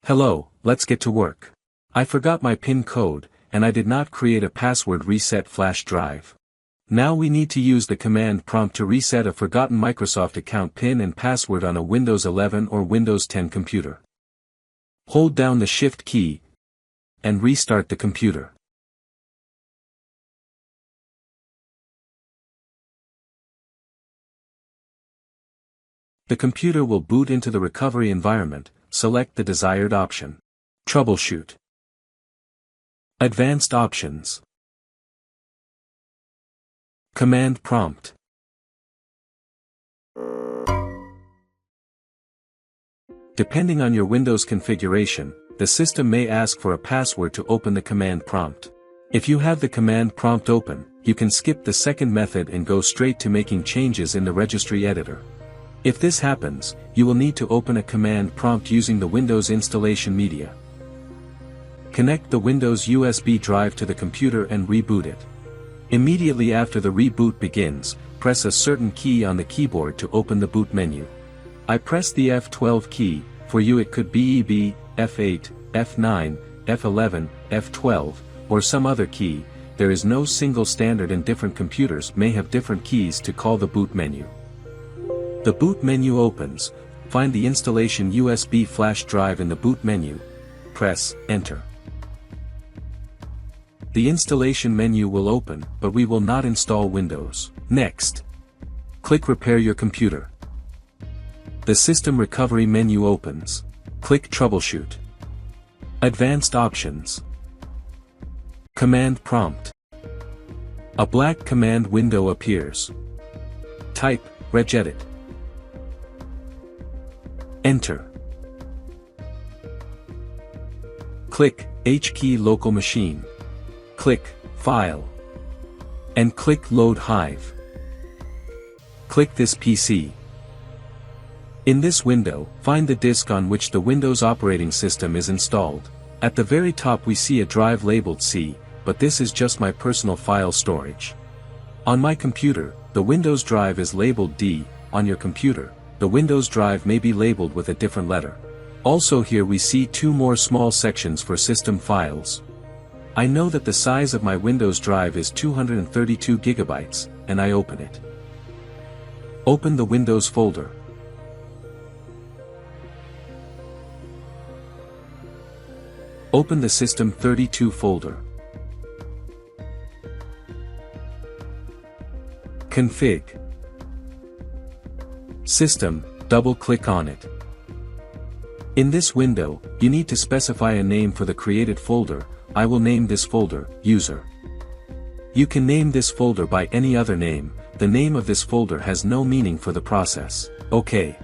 Hello, let's get to work. I forgot my PIN code, and I did not create a password reset flash drive. Now we need to use the command prompt to reset a forgotten Microsoft account PIN and password on a Windows 11 or Windows 10 computer. Hold down the Shift key and restart the computer. The computer will boot into the recovery environment. Select the desired option. Troubleshoot. Advanced options. Command prompt. Depending on your Windows configuration, the system may ask for a password to open the command prompt. If you have the command prompt open, you can skip the second method and go straight to making changes in the registry editor. If this happens, you will need to open a command prompt using the Windows installation media. Connect the Windows USB drive to the computer and reboot it. Immediately after the reboot begins, press a certain key on the keyboard to open the boot menu. I pressed the F12 key. For you it could be EB, F8, F9, F11, F12, or some other key. There is no single standard and different computers may have different keys to call the boot menu. The boot menu opens. Find the installation USB flash drive in the boot menu. Press Enter. The installation menu will open, but we will not install Windows. Next, click Repair your computer. The System Recovery menu opens. Click Troubleshoot. Advanced options. Command prompt. A black command window appears. Type regedit. Enter. Click H key local machine. Click File. And click Load Hive. Click this PC. In this window, find the disk on which the Windows operating system is installed. At the very top we see a drive labeled C, but this is just my personal file storage. On my computer, the Windows drive is labeled D. On your computer, the Windows drive may be labeled with a different letter. Also here we see two more small sections for system files. I know that the size of my Windows drive is 232 GB, and I open it. Open the Windows folder. Open the System32 folder. Config. System, double-click on it. In this window, you need to specify a name for the created folder. I will name this folder, User. You can name this folder by any other name. The name of this folder has no meaning for the process. OK.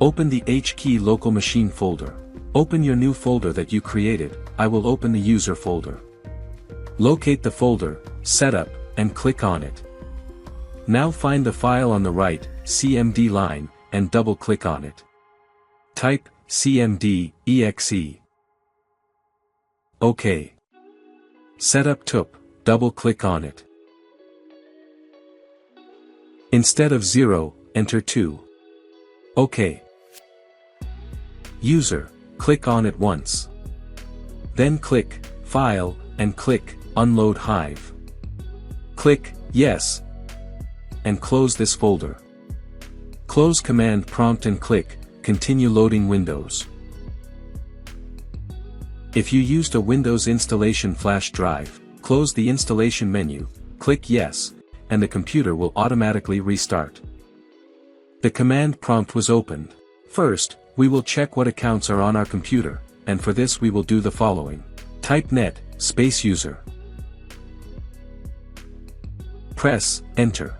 Open the H key local machine folder. Open your new folder that you created. I will open the User folder. Locate the folder, Setup, and click on it. Now find the file on the right, CMD line, and double-click on it. Type cmd.exe. OK. Setup TUP, double-click on it. Instead of 0, enter 2. OK. User, click on it once. Then click File, and click Unload Hive. Click Yes, and close this folder. Close command prompt and click Continue loading Windows. If you used a Windows installation flash drive, close the installation menu, click Yes, and the computer will automatically restart. The command prompt was opened. First, we will check what accounts are on our computer, and for this we will do the following. Type net, space user. Press Enter.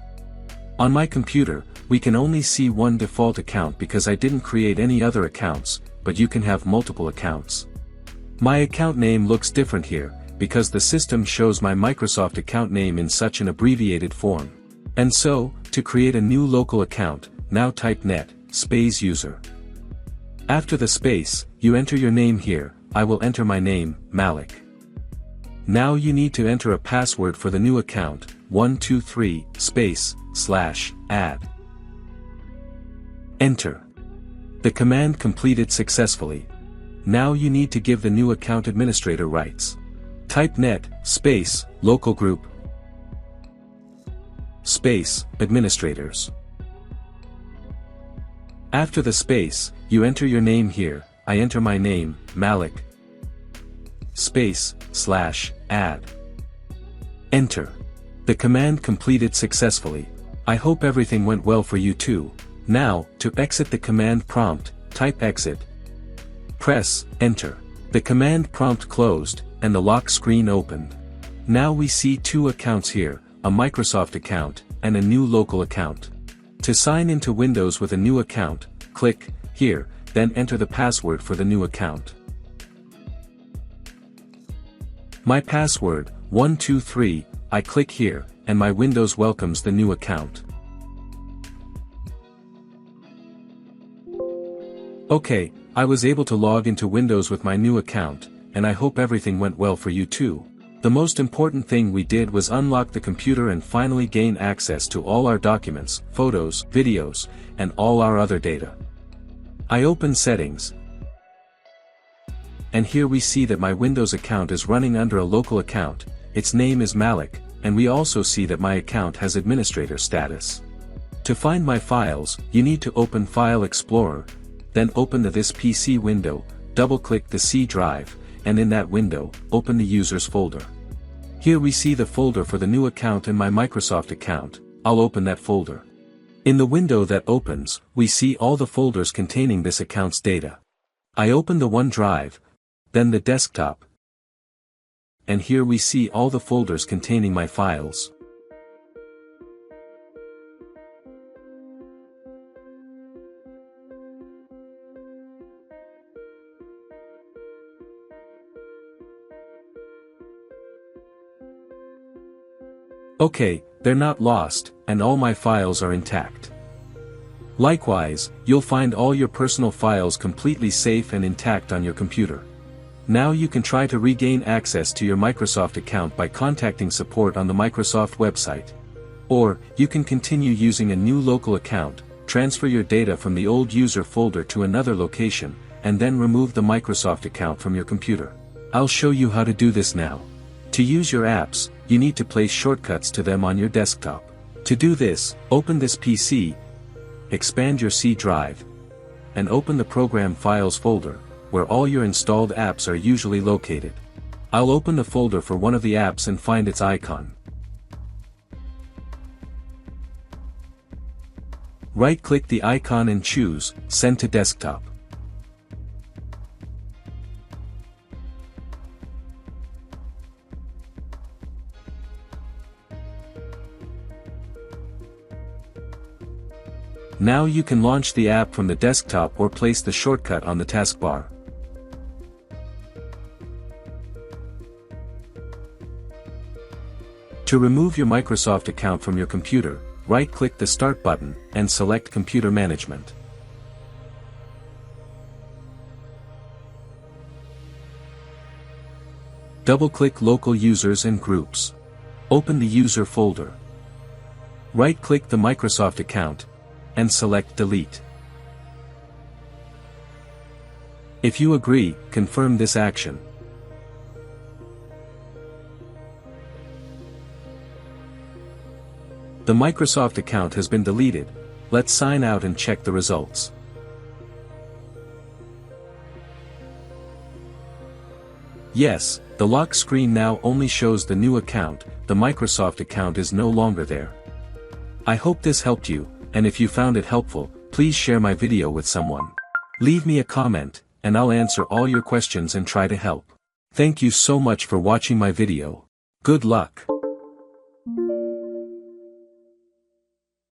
On my computer, we can only see one default account because I didn't create any other accounts, but you can have multiple accounts. My account name looks different here, because the system shows my Microsoft account name in such an abbreviated form. And so, to create a new local account, now type net, space user. After the space, you enter your name here. I will enter my name, Malik. Now you need to enter a password for the new account, 123, space, /add. Enter. The command completed successfully. Now you need to give the new account administrator rights. Type net, space, local group, space, administrators. After the space, you enter your name here. I enter my name, Malik. Space, /add. Enter. The command completed successfully. I hope everything went well for you too. Now, to exit the command prompt, type exit. Press enter. The command prompt closed, and the lock screen opened. Now we see two accounts here, a Microsoft account, and a new local account. To sign into Windows with a new account, click here, then enter the password for the new account. My password, 123, I click here, and my Windows welcomes the new account. Okay, I was able to log into Windows with my new account, and I hope everything went well for you too. The most important thing we did was unlock the computer and finally gain access to all our documents, photos, videos, and all our other data. I open Settings, and here we see that my Windows account is running under a local account, its name is Malik, and we also see that my account has administrator status. To find my files, you need to open File Explorer, then open this PC window, double-click the C drive, and in that window, open the Users folder. Here we see the folder for the new account and my Microsoft account. I'll open that folder. In the window that opens, we see all the folders containing this account's data. I open the OneDrive, then the desktop, and here we see all the folders containing my files. Okay, they're not lost, and all my files are intact. Likewise, you'll find all your personal files completely safe and intact on your computer. Now you can try to regain access to your Microsoft account by contacting support on the Microsoft website. Or, you can continue using a new local account, transfer your data from the old user folder to another location, and then remove the Microsoft account from your computer. I'll show you how to do this now. To use your apps, you need to place shortcuts to them on your desktop. To do this, open this PC, expand your C drive, and open the Program Files folder, where all your installed apps are usually located. I'll open the folder for one of the apps and find its icon. Right-click the icon and choose Send to Desktop. Now you can launch the app from the desktop or place the shortcut on the taskbar. To remove your Microsoft account from your computer, right-click the Start button, and select Computer Management. Double-click Local Users and Groups. Open the User folder. Right-click the Microsoft account, and select Delete. If you agree, confirm this action. The Microsoft account has been deleted. Let's sign out and check the results. Yes, the lock screen now only shows the new account, the Microsoft account is no longer there. I hope this helped you, and if you found it helpful, please share my video with someone. Leave me a comment, and I'll answer all your questions and try to help. Thank you so much for watching my video. Good luck.